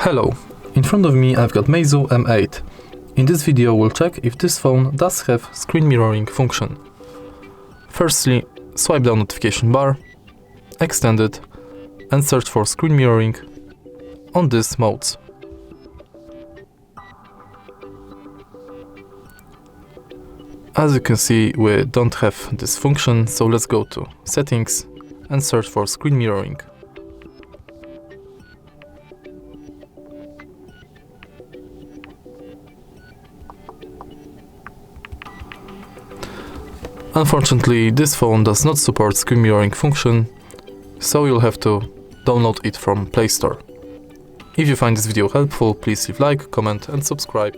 Hello, in front of me I've got MEIZU M8. In this video we'll check if this phone does have screen mirroring function. Firstly, swipe down notification bar, extend it and search for screen mirroring on these modes. As you can see, we don't have this function, so let's go to settings and search for screen mirroring. Unfortunately, this phone does not support screen mirroring function, so you'll have to download it from Play Store. If you find this video helpful, please leave like, comment and subscribe.